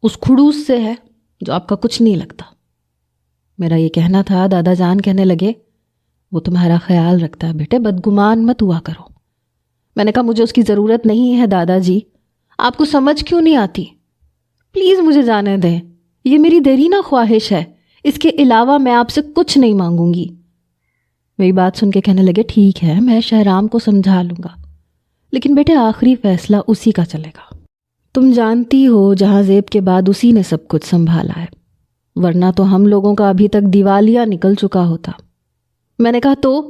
اس خڑوس سے ہے جو آپ کا کچھ نہیں لگتا۔ میرا یہ کہنا تھا۔ دادا جان کہنے لگے وہ تمہارا خیال رکھتا ہے بیٹے، بدگمان مت ہوا کرو۔ میں نے کہا مجھے اس کی ضرورت نہیں ہے دادا جی، آپ کو سمجھ کیوں نہیں آتی؟ پلیز مجھے جانے دیں، یہ میری دیرینہ خواہش ہے، اس کے علاوہ میں آپ سے کچھ نہیں مانگوں گی۔ میری بات سن کے کہنے لگے ٹھیک ہے، میں شہرام کو سمجھا لوں گا، لیکن بیٹے آخری فیصلہ اسی کا چلے گا۔ تم جانتی ہو جہاں زیب کے بعد اسی نے سب کچھ سنبھالا ہے، ورنہ تو ہم لوگوں کا ابھی تک دیوالیہ نکل چکا ہوتا۔ میں نے کہا تو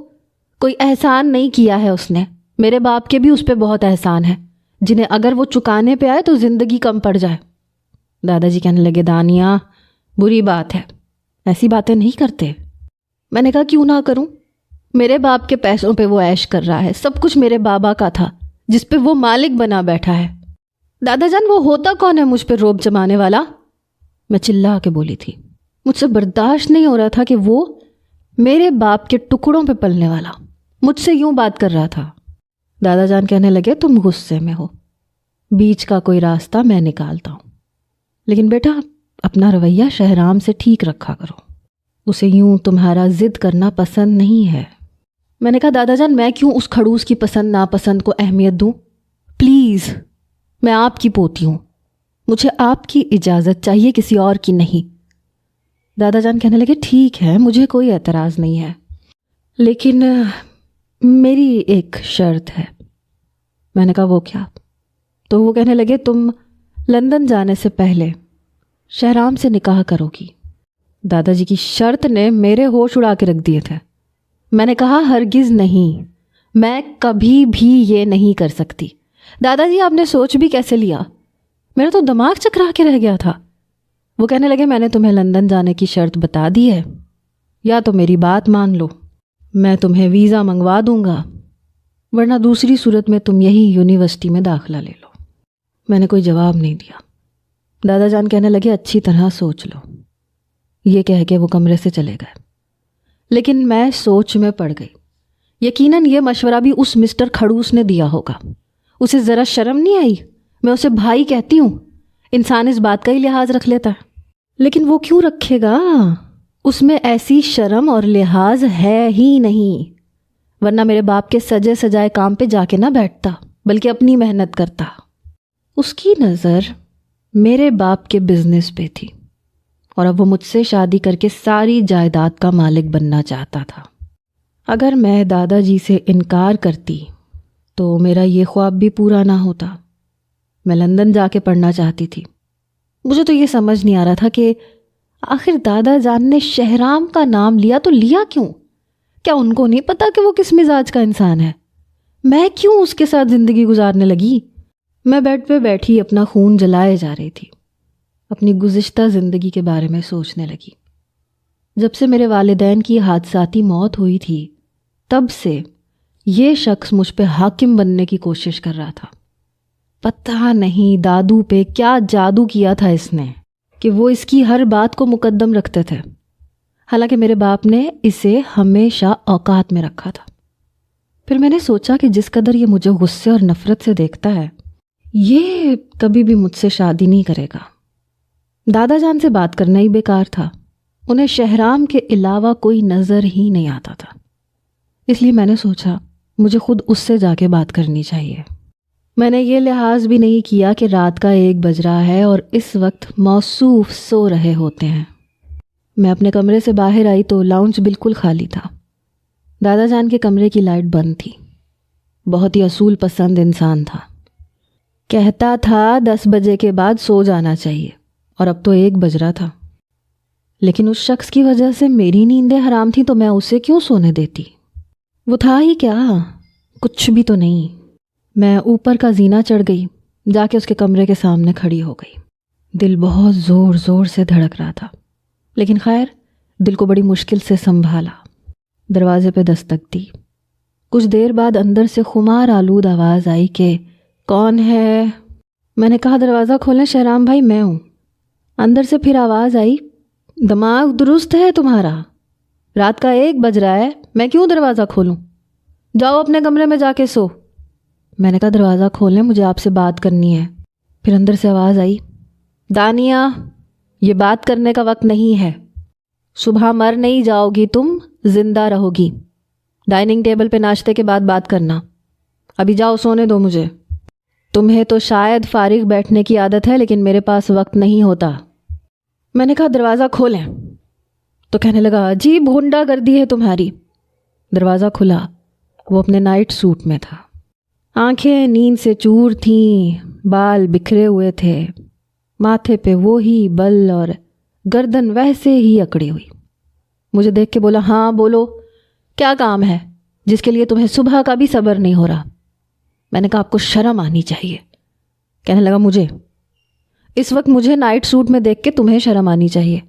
کوئی احسان نہیں کیا ہے اس نے، میرے باپ کے بھی اس پہ بہت احسان ہے، جنہیں اگر وہ چکانے پہ آئے تو زندگی کم پڑ جائے۔ دادا جی کہنے لگے دانیہ بری بات ہے، ایسی باتیں نہیں کرتے۔ میں نے کہا کیوں نہ کروں، میرے باپ کے پیسوں پہ وہ عیش کر رہا ہے، سب کچھ میرے بابا کا تھا جس پہ وہ مالک بنا بیٹھا ہے۔ دادا جان وہ ہوتا کون ہے مجھ پہ روب جمانے والا؟ میں چلا کے بولی تھی۔ مجھ سے برداشت نہیں ہو رہا تھا کہ وہ میرے باپ کے ٹکڑوں پہ پلنے والا مجھ سے یوں بات کر رہا تھا۔ دادا جان کہنے لگے تم غصے میں ہو، بیچ کا کوئی راستہ میں نکالتا ہوں، لیکن بیٹا اپنا رویہ شہرام سے ٹھیک رکھا کرو، اسے یوں تمہارا ضد کرنا پسند نہیں ہے۔ میں نے کہا دادا جان میں کیوں اس کھڑوس کی پسند ناپسند کو اہمیت دوں؟ پلیز، میں آپ کی پوتی ہوں، مجھے آپ کی اجازت چاہیے، کسی اور کی نہیں۔ دادا جان کہنے لگے ٹھیک ہے، مجھے کوئی اعتراض نہیں ہے، لیکن میری ایک شرط ہے۔ میں نے کہا وہ کیا؟ تو وہ کہنے لگے تم لندن جانے سے پہلے شہرام سے نکاح کرو گی۔ دادا جی کی شرط نے میرے ہوش اڑا کے رکھ دیے تھے۔ میں نے کہا ہرگز نہیں، میں کبھی بھی یہ نہیں کر سکتی۔ دادا جی آپ نے سوچ بھی کیسے لیا؟ میرا تو دماغ چکرا کے رہ گیا تھا۔ وہ کہنے لگے میں نے تمہیں لندن جانے کی شرط بتا دی ہے، یا تو میری بات مان لو، میں تمہیں ویزا منگوا دوں گا، ورنہ دوسری صورت میں تم یہی یونیورسٹی میں داخلہ لے لو۔ میں نے کوئی جواب نہیں دیا۔ دادا جان کہنے لگے اچھی طرح سوچ لو۔ یہ کہہ کے وہ کمرے سے چلے گئے، لیکن میں سوچ میں پڑ گئی۔ یقیناً یہ مشورہ بھی اس مسٹر کھڑوس نے دیا ہوگا۔ اسے ذرا شرم نہیں آئی؟ میں اسے بھائی کہتی ہوں، انسان اس بات کا ہی لحاظ رکھ لیتا ہے، لیکن وہ کیوں رکھے گا؟ اس میں ایسی شرم اور لحاظ ہے ہی نہیں، ورنہ میرے باپ کے سجے سجائے کام پہ جا کے نہ بیٹھتا، بلکہ اپنی محنت کرتا۔ اس کی نظر میرے باپ کے بزنس پہ تھی، اور اب وہ مجھ سے شادی کر کے ساری جائیداد کا مالک بننا چاہتا تھا۔ اگر میں دادا جی سے انکار کرتی تو میرا یہ خواب بھی پورا نہ ہوتا۔ میں لندن جا کے پڑھنا چاہتی تھی۔ مجھے تو یہ سمجھ نہیں آ رہا تھا کہ آخر دادا جان نے شہرام کا نام لیا تو لیا کیوں؟ کیا ان کو نہیں پتا کہ وہ کس مزاج کا انسان ہے؟ میں کیوں اس کے ساتھ زندگی گزارنے لگی؟ میں بیڈ پہ بیٹھی اپنا خون جلائے جا رہی تھی، اپنی گزشتہ زندگی کے بارے میں سوچنے لگی۔ جب سے میرے والدین کی حادثاتی موت ہوئی تھی، تب سے یہ شخص مجھ پہ حاکم بننے کی کوشش کر رہا تھا۔ پتہ نہیں دادو پہ کیا جادو کیا تھا اس نے کہ وہ اس کی ہر بات کو مقدم رکھتے تھے، حالانکہ میرے باپ نے اسے ہمیشہ اوقات میں رکھا تھا۔ پھر میں نے سوچا کہ جس قدر یہ مجھے غصے اور نفرت سے دیکھتا ہے، یہ کبھی بھی مجھ سے شادی نہیں کرے گا۔ دادا جان سے بات کرنا ہی بیکار تھا، انہیں شہرام کے علاوہ کوئی نظر ہی نہیں آتا تھا۔ اس لیے میں نے سوچا مجھے خود اس سے جا کے بات کرنی چاہیے۔ میں نے یہ لحاظ بھی نہیں کیا کہ رات کا 1 بج رہا ہے اور اس وقت موصوف سو رہے ہوتے ہیں۔ میں اپنے کمرے سے باہر آئی تو لاؤنج بالکل خالی تھا۔ دادا جان کے کمرے کی لائٹ بند تھی۔ بہت ہی اصول پسند انسان تھا، کہتا تھا 10 بجے کے بعد سو جانا چاہیے، اور اب تو 1 بج رہا تھا۔ لیکن اس شخص کی وجہ سے میری نیندیں حرام تھیں تو میں اسے کیوں سونے دیتی؟ وہ تھا ہی کیا، کچھ بھی تو نہیں۔ میں اوپر کا زینہ چڑھ گئی، جا کے اس کے کمرے کے سامنے کھڑی ہو گئی۔ دل بہت زور زور سے دھڑک رہا تھا، لیکن خیر دل کو بڑی مشکل سے سنبھالا۔ دروازے پہ دستک دی۔ کچھ دیر بعد اندر سے خمار آلود آواز آئی کہ کون ہے؟ میں نے کہا دروازہ کھولیں شہرام بھائی، میں ہوں۔ اندر سے پھر آواز آئی دماغ درست ہے تمہارا؟ رات کا 1 بج رہا ہے، میں کیوں دروازہ کھولوں؟ جاؤ اپنے کمرے میں جا کے سو۔ میں نے کہا دروازہ کھولیں، مجھے آپ سے بات کرنی ہے۔ پھر اندر سے آواز آئی دانیہ، یہ بات کرنے کا وقت نہیں ہے. صبح مر نہیں جاؤ گی تم، زندہ رہو گی. ڈائننگ ٹیبل پہ ناشتے کے بعد بات کرنا. ابھی جاؤ، سونے دو مجھے. تمہیں تو شاید فارغ بیٹھنے کی عادت ہے، لیکن میرے پاس وقت نہیں ہوتا. میں نے کہا دروازہ کھولیں، تو کہنے لگا عجیب غنڈہ گردی ہے تمہاری. دروازہ کھلا. وہ اپنے نائٹ سوٹ میں تھا. آنکھیں نیند سے چور تھیں، بال بکھرے ہوئے تھے، ماتھے پہ وہی بل اور گردن ویسے ہی اکڑی ہوئی. مجھے دیکھ کے بولا ہاں بولو، کیا کام ہے جس کے لیے تمہیں صبح کا بھی صبر نہیں ہو رہا؟ میں نے کہا آپ کو شرم آنی چاہیے. کہنے لگا مجھے اس وقت، مجھے نائٹ سوٹ میں دیکھ کے تمہیں شرم آنی چاہیے.